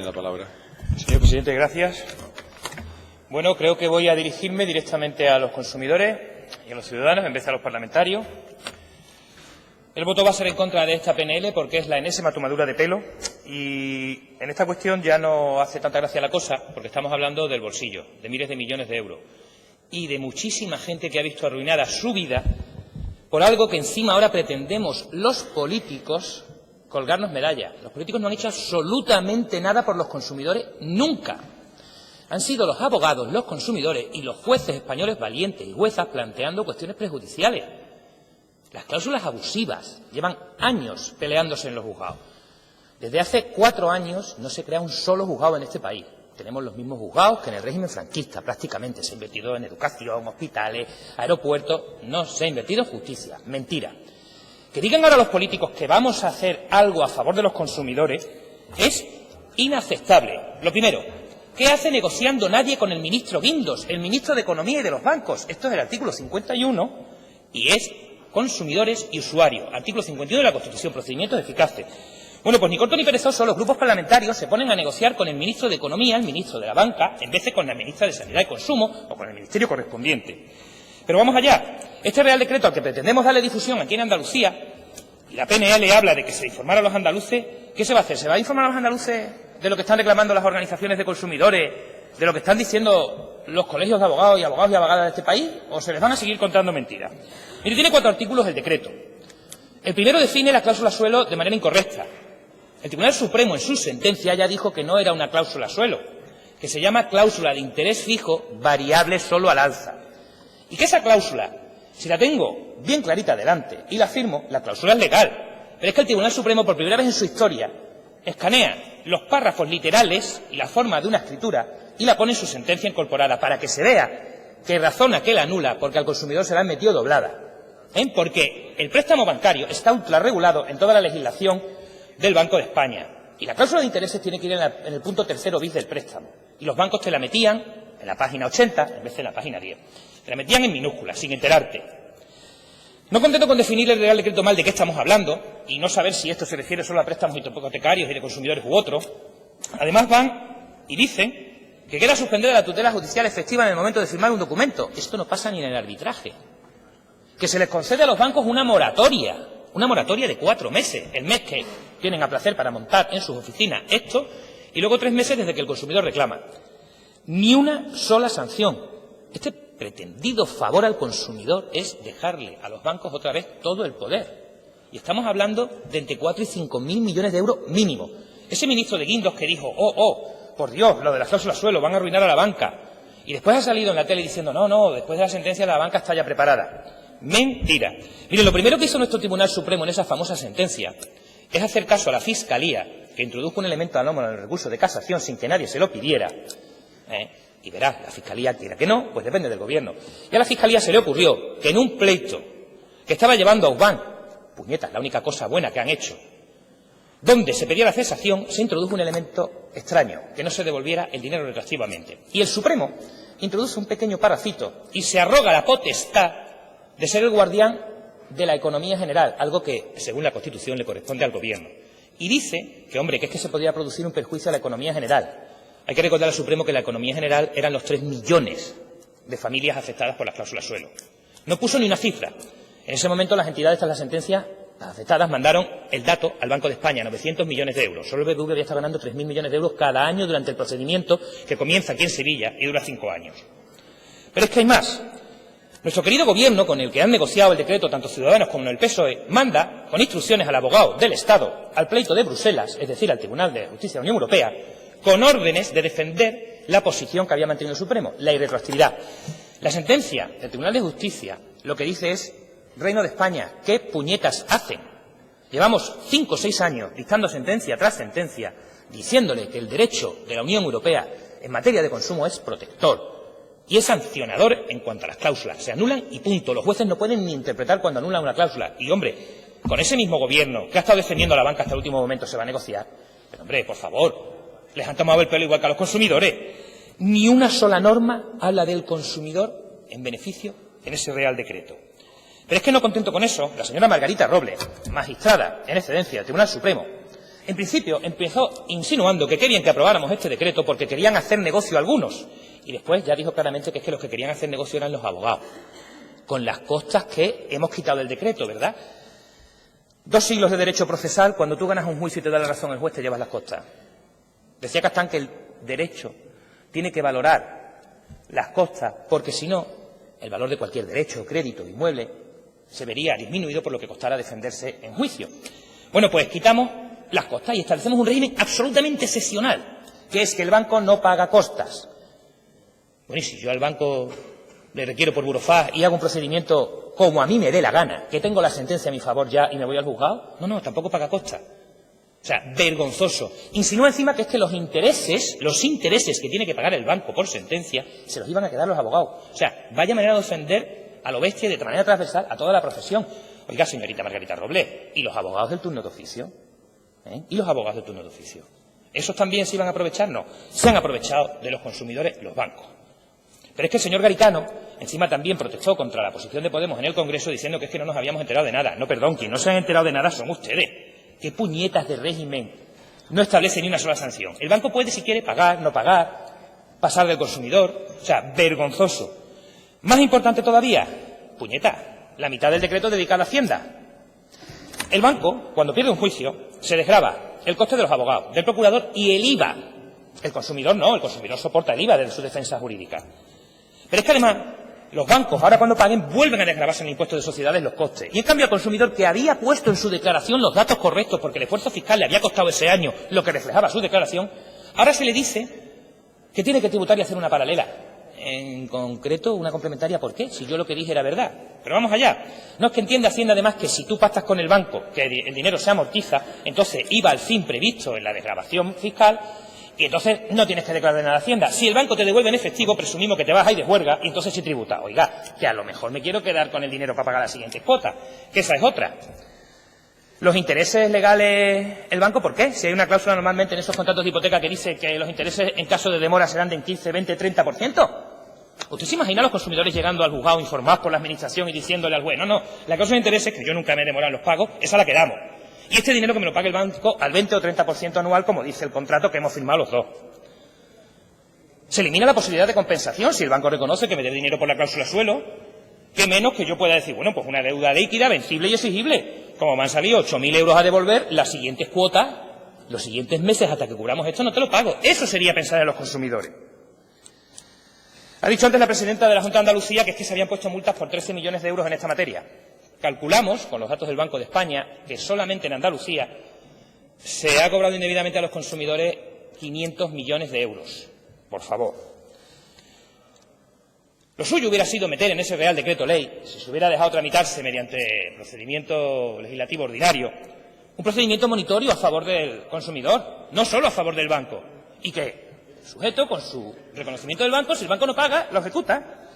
La palabra. Señor presidente, gracias. Bueno, creo que voy a dirigirme directamente a los consumidores y a los ciudadanos en vez de a los parlamentarios. El voto va a ser en contra de esta PNL porque es la enésima tomadura de pelo y en esta cuestión ya no hace tanta gracia la cosa porque estamos hablando del bolsillo, de miles de millones de euros y de muchísima gente que ha visto arruinada su vida por algo que encima ahora pretendemos los políticos colgarnos medallas. Los políticos no han hecho absolutamente nada por los consumidores nunca. Han sido los abogados, los consumidores y los jueces españoles valientes y juezas planteando cuestiones prejudiciales. Las cláusulas abusivas llevan años peleándose en los juzgados. Desde hace 4 años no se crea un solo juzgado en este país. Tenemos los mismos juzgados que en el régimen franquista, prácticamente. Se ha invertido en educación, hospitales, aeropuertos. No se ha invertido en justicia. Mentira. Que digan ahora los políticos que vamos a hacer algo a favor de los consumidores es inaceptable. Lo primero, ¿qué hace negociando nadie con el ministro Guindos, el ministro de Economía y de los bancos? Esto es el artículo 51 y es consumidores y usuarios. Artículo 51 de la Constitución, procedimientos eficaces. Bueno, pues ni corto ni perezoso, los grupos parlamentarios se ponen a negociar con el ministro de Economía, el ministro de la Banca, en vez de con la ministra de Sanidad y Consumo o con el ministerio correspondiente. Pero vamos allá. Este Real Decreto al que pretendemos darle difusión aquí en Andalucía, y la PNL habla de que se informara a los andaluces, ¿qué se va a hacer? ¿Se va a informar a los andaluces de lo que están reclamando las organizaciones de consumidores, de lo que están diciendo los colegios de abogados y abogadas de este país, o se les van a seguir contando mentiras? Mire, tiene 4 artículos el decreto. El primero define la cláusula suelo de manera incorrecta. El Tribunal Supremo en su sentencia ya dijo que no era una cláusula suelo, que se llama cláusula de interés fijo variable solo al alza. Y que esa cláusula, si la tengo bien clarita delante y la firmo, la cláusula es legal. Pero es que el Tribunal Supremo, por primera vez en su historia, escanea los párrafos literales y la forma de una escritura y la pone en su sentencia incorporada para que se vea que razona que la anula porque al consumidor se la han metido doblada. Porque el préstamo bancario está ultrarregulado en toda la legislación del Banco de España. Y la cláusula de intereses tiene que ir en el punto 3º bis del préstamo. Y los bancos te la metían en la página 80 en vez de en la página 10. Te la metían en minúsculas, sin enterarte. No contento con definir el Real Decreto mal de qué estamos hablando y no saber si esto se refiere solo a préstamos hipotecarios y de consumidores u otros, además van y dicen que queda suspendida la tutela judicial efectiva en el momento de firmar un documento. Esto no pasa ni en el arbitraje. Que se les concede a los bancos una moratoria de 4 meses, el mes que tienen a placer para montar en sus oficinas esto, y luego 3 meses desde que el consumidor reclama. Ni una sola sanción. Este pretendido favor al consumidor es dejarle a los bancos otra vez todo el poder. Y estamos hablando de entre 4 y 5.000 millones de euros mínimo. Ese ministro de Guindos que dijo, por Dios, lo de las cláusulas suelo, van a arruinar a la banca. Y después ha salido en la tele diciendo, no, después de la sentencia la banca está ya preparada. Mentira. Miren, lo primero que hizo nuestro Tribunal Supremo en esa famosa sentencia es hacer caso a la Fiscalía, que introdujo un elemento anómalo en el recurso de casación sin que nadie se lo pidiera. Y verás, la Fiscalía quiera que no, pues depende del Gobierno. Y a la Fiscalía se le ocurrió que en un pleito que estaba llevando a UBAN, puñetas, la única cosa buena que han hecho, donde se pedía la cesación, se introdujo un elemento extraño, que no se devolviera el dinero retroactivamente. Y el Supremo introduce un pequeño parrafito y se arroga la potestad de ser el guardián de la economía general, algo que, según la Constitución, le corresponde al Gobierno. Y dice que, hombre, que es que se podría producir un perjuicio a la economía general. Hay que recordar al Supremo que la economía general eran los 3 millones de familias afectadas por las cláusulas suelo. No puso ni una cifra. En ese momento las entidades tras la sentencia, las afectadas, mandaron el dato al Banco de España, 900 millones de euros. Solo el BBV había estado ganando 3.000 millones de euros cada año durante el procedimiento que comienza aquí en Sevilla y dura 5 años. Pero es que hay más. Nuestro querido Gobierno, con el que han negociado el decreto tanto Ciudadanos como el PSOE, manda, con instrucciones al abogado del Estado, al pleito de Bruselas, es decir, al Tribunal de Justicia de la Unión Europea, con órdenes de defender la posición que había mantenido el Supremo, la irretroactividad. La sentencia del Tribunal de Justicia lo que dice es, Reino de España, ¿qué puñetas hacen? Llevamos 5 o 6 años dictando sentencia tras sentencia, diciéndole que el derecho de la Unión Europea en materia de consumo es protector y es sancionador en cuanto a las cláusulas. Se anulan y punto. Los jueces no pueden ni interpretar cuando anulan una cláusula. Y, hombre, con ese mismo Gobierno que ha estado defendiendo a la banca hasta el último momento se va a negociar. Pero, hombre, por favor, les han tomado el pelo igual que a los consumidores. Ni una sola norma habla del consumidor en beneficio en ese Real Decreto. Pero es que no contento con eso, la señora Margarita Robles, magistrada en excedencia del Tribunal Supremo, En principio, empezó insinuando que querían que aprobáramos este decreto porque querían hacer negocio algunos. Y después ya dijo claramente que es que los que querían hacer negocio eran los abogados. Con las costas que hemos quitado del decreto, ¿verdad? 2 siglos de derecho procesal, cuando tú ganas un juicio y te da la razón el juez, te llevas las costas. Decía Castán que el derecho tiene que valorar las costas, porque si no, el valor de cualquier derecho, crédito, inmueble, se vería disminuido por lo que costara defenderse en juicio. Bueno, pues quitamos las costas y establecemos un régimen absolutamente excepcional, que es que el banco no paga costas. Bueno, y si yo al banco le requiero por burofax y hago un procedimiento como a mí me dé la gana, que tengo la sentencia a mi favor ya y me voy al juzgado, no, tampoco paga costas. O sea, vergonzoso. Insinúa encima que es que los intereses que tiene que pagar el banco por sentencia, se los iban a quedar los abogados. O sea, vaya manera de ofender a lo bestia y de manera transversal a toda la profesión. Oiga, señorita Margarita Robles, ¿y los abogados del turno de oficio? ¿Y los abogados del turno de oficio? ¿Esos también se iban a aprovechar? No. Se han aprovechado de los consumidores los bancos. Pero es que el señor Garicano, encima también protestó contra la posición de Podemos en el Congreso diciendo que es que no nos habíamos enterado de nada. No, perdón, quien no se han enterado de nada son ustedes. ¿Qué puñetas de régimen no establece ni una sola sanción? El banco puede, si quiere, pagar, no pagar, pasar del consumidor. O sea, vergonzoso. Más importante todavía, puñeta, la mitad del decreto dedicado a la Hacienda. El banco, cuando pierde un juicio, se desgrava el coste de los abogados, del procurador y el IVA. El consumidor no, el consumidor soporta el IVA de su defensa jurídica. Pero es que además, los bancos, ahora cuando paguen, vuelven a desgravarse en el impuesto de sociedades los costes. Y en cambio al consumidor, que había puesto en su declaración los datos correctos porque el esfuerzo fiscal le había costado ese año lo que reflejaba su declaración, ahora se le dice que tiene que tributar y hacer una paralela. En concreto, una complementaria, ¿por qué? Si yo lo que dije era verdad. Pero vamos allá. No es que entienda Hacienda además que si tú pactas con el banco que el dinero se amortiza, entonces iba al fin previsto en la desgravación fiscal, y entonces no tienes que declarar nada a Hacienda. Si el banco te devuelve en efectivo, presumimos que te vas a ir de huelga y entonces sí tributa. Oiga, que a lo mejor me quiero quedar con el dinero para pagar la siguiente cuota, que esa es otra. Los intereses legales, el banco, ¿por qué? Si hay una cláusula normalmente en esos contratos de hipoteca que dice que los intereses en caso de demora serán de 15, 20, 30%. ¿Usted se imagina a los consumidores llegando al juzgado informados por la administración y diciéndole al juez, no, la cláusula de intereses, que yo nunca me he demorado en los pagos, esa la que damos? Y este dinero que me lo pague el banco al 20 o 30% anual, como dice el contrato que hemos firmado los dos. Se elimina la posibilidad de compensación. Si el banco reconoce que me debe dinero por la cláusula suelo, que menos que yo pueda decir, bueno, pues una deuda líquida, vencible y exigible. Como me han salido 8.000 euros a devolver, las siguientes cuotas, los siguientes meses hasta que cubramos esto, no te lo pago. Eso sería pensar en los consumidores. Ha dicho antes la presidenta de la Junta de Andalucía que es que se habían puesto multas por 13 millones de euros en esta materia. Calculamos, con los datos del Banco de España, que solamente en Andalucía se ha cobrado indebidamente a los consumidores 500 millones de euros. Por favor. Lo suyo hubiera sido meter en ese Real Decreto Ley, si se hubiera dejado tramitarse mediante procedimiento legislativo ordinario, un procedimiento monitorio a favor del consumidor, no solo a favor del banco, y que, sujeto con su reconocimiento del banco, si el banco no paga, lo ejecuta.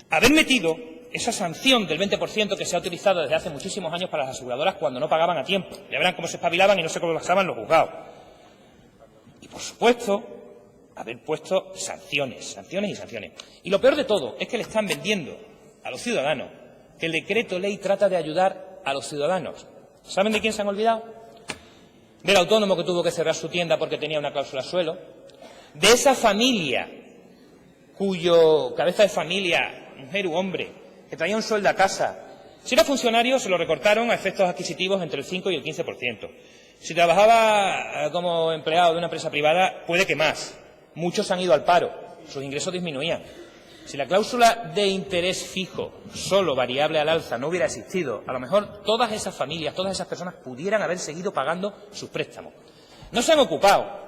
Haber metido esa sanción del 20% que se ha utilizado desde hace muchísimos años para las aseguradoras cuando no pagaban a tiempo. Ya verán cómo se espabilaban y no se colapsaban los juzgados. Y, por supuesto, haber puesto sanciones. Y lo peor de todo es que le están vendiendo a los ciudadanos que el decreto ley trata de ayudar a los ciudadanos. ¿Saben de quién se han olvidado? Del autónomo que tuvo que cerrar su tienda porque tenía una cláusula suelo. De esa familia cuyo cabeza de familia, mujer u hombre, que traía un sueldo a casa. Si era funcionario, se lo recortaron a efectos adquisitivos entre el 5 y el 15%. Si trabajaba como empleado de una empresa privada, puede que más. Muchos han ido al paro. Sus ingresos disminuían. Si la cláusula de interés fijo, solo variable al alza, no hubiera existido, a lo mejor todas esas familias, todas esas personas pudieran haber seguido pagando sus préstamos. No se han ocupado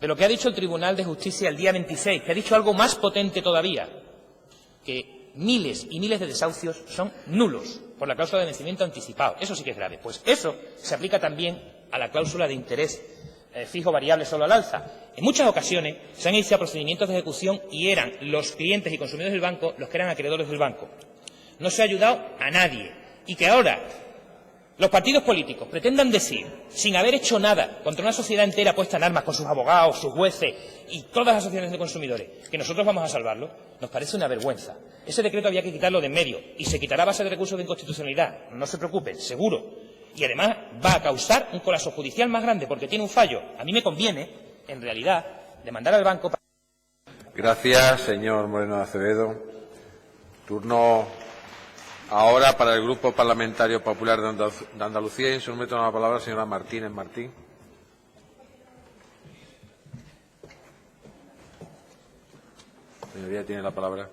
de lo que ha dicho el Tribunal de Justicia el día 26, que ha dicho algo más potente todavía, que miles y miles de desahucios son nulos por la cláusula de vencimiento anticipado. Eso sí que es grave. Pues eso se aplica también a la cláusula de interés fijo variable solo al alza. En muchas ocasiones se han iniciado procedimientos de ejecución y eran los clientes y consumidores del banco los que eran acreedores del banco. No se ha ayudado a nadie. Y que ahora los partidos políticos pretendan decir, sin haber hecho nada contra una sociedad entera puesta en armas con sus abogados, sus jueces y todas las asociaciones de consumidores, que nosotros vamos a salvarlo, nos parece una vergüenza. Ese decreto había que quitarlo de en medio y se quitará a base de recursos de inconstitucionalidad. No se preocupen, seguro. y además va a causar un colapso judicial más grande porque tiene un fallo. A mí me conviene, en realidad, demandar al banco. Gracias, señor Moreno de Acevedo. Turno ahora para el Grupo Parlamentario Popular de Andalucía. Y en su nombre toma la palabra la señora Martínez Martín. Señoría, tiene la palabra.